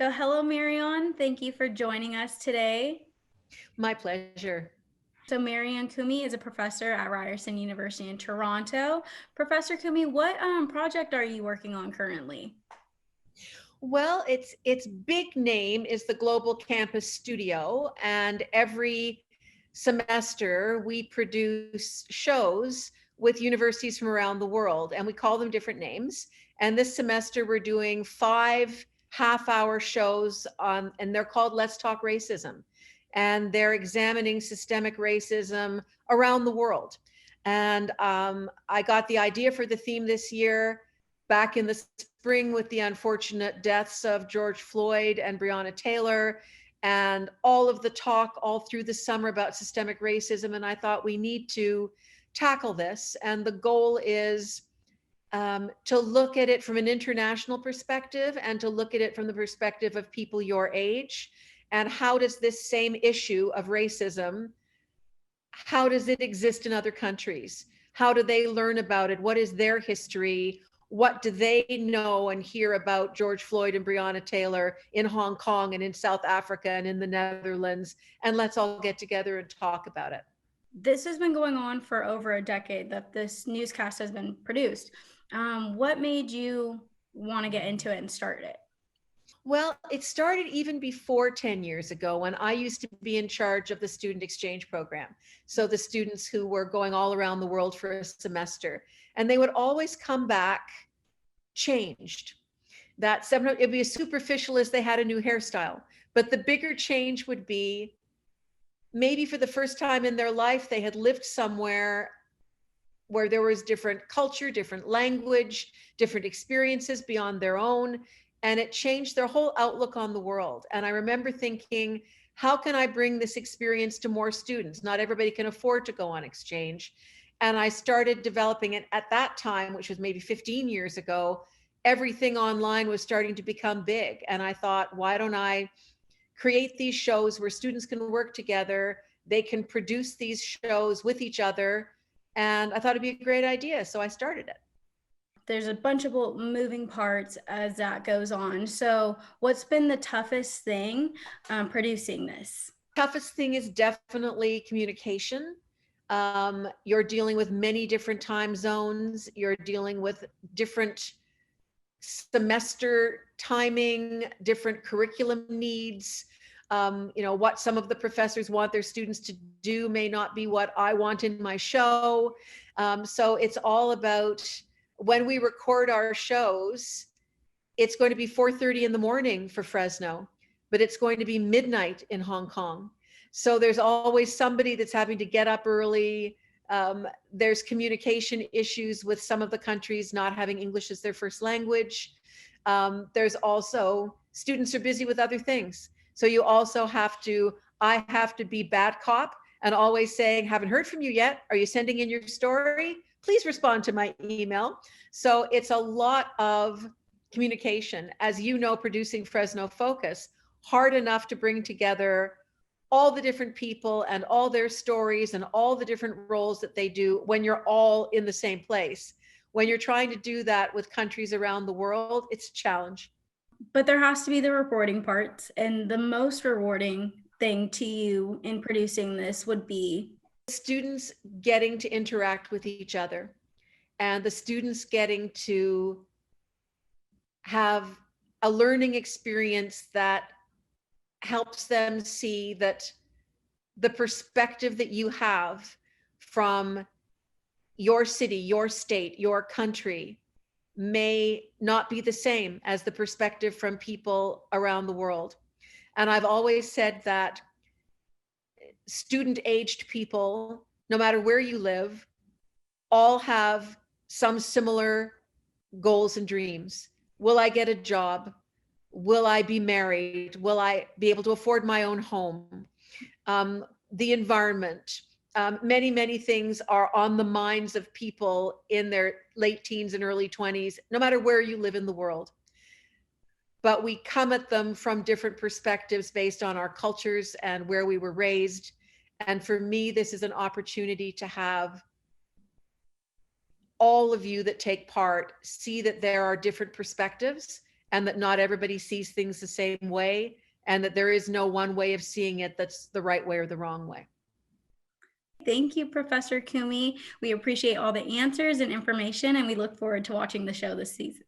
So hello, Marion. Thank you for joining us today. My pleasure. So Marion Coomey is a professor at Ryerson University in Toronto. Professor Coomey, what project are you working on currently? Well, its big name is the Global Campus Studio, and every semester we produce shows with universities from around the world, and we call them different names. And this semester we're doing 5 half-hour shows on, and they're called Let's Talk Racism, and they're examining systemic racism around the world. And I got the idea for the theme this year back in the spring with the unfortunate deaths of George Floyd and Breonna Taylor, and all of the talk all through the summer about systemic racism. And I thought we need to tackle this. And the goal is to look at it from an international perspective and to look at it from the perspective of people your age. And how does this same issue of racism, how does it exist in other countries? How do they learn about it? What is their history? What do they know and hear about George Floyd and Breonna Taylor in Hong Kong and in South Africa and in the Netherlands? And let's all get together and talk about it. This has been going on for over a decade that this newscast has been produced. What made you want to get into it and start it? Well, it started even before 10 years ago when I used to be in charge of the student exchange program. So the students who were going all around the world for a semester, and they would always come back changed. That seminar, it'd be as superficial as they had a new hairstyle. But the bigger change would be maybe for the first time in their life, they had lived somewhere where there was different culture, different language, different experiences beyond their own. And it changed their whole outlook on the world. And I remember thinking, how can I bring this experience to more students? Not everybody can afford to go on exchange. And I started developing it at that time, which was maybe 15 years ago. Everything online was starting to become big. And I thought, why don't I create these shows where students can work together? They can produce these shows with each other. And I thought it'd be a great idea. So I started it. There's a bunch of moving parts as that goes on. So, what's been the toughest thing producing this? Toughest thing is definitely communication. You're dealing with many different time zones. You're dealing with different semester timing, different curriculum needs. What some of the professors want their students to do may not be what I want in my show. So it's all about, when we record our shows, it's going to be 4:30 in the morning for Fresno, but it's going to be midnight in Hong Kong. So there's always somebody that's having to get up early. There's communication issues with some of the countries not having English as their first language. There's also, students are busy with other things. So you also I have to be bad cop and always saying, haven't heard from you yet. Are you sending in your story? Please respond to my email. So it's a lot of communication. As you know, producing Fresno Focus, hard enough to bring together all the different people and all their stories and all the different roles that they do when you're all in the same place. When you're trying to do that with countries around the world, it's a challenge. But there has to be the rewarding parts. And the most rewarding thing to you in producing this would be students getting to interact with each other and the students getting to have a learning experience that helps them see that the perspective that you have from your city, your state, your country may not be the same as the perspective from people around the world. And I've always said that student-aged people, no matter where you live, all have some similar goals and dreams. Will I get a job? Will I be married? Will I be able to afford my own home? The environment. Many, many things are on the minds of people in their late teens and early 20s, no matter where you live in the world. But we come at them from different perspectives based on our cultures and where we were raised. And for me, this is an opportunity to have all of you that take part see that there are different perspectives and that not everybody sees things the same way, and that there is no one way of seeing it that's the right way or the wrong way. Thank you, Professor Coomey. We appreciate all the answers and information, and we look forward to watching the show this season.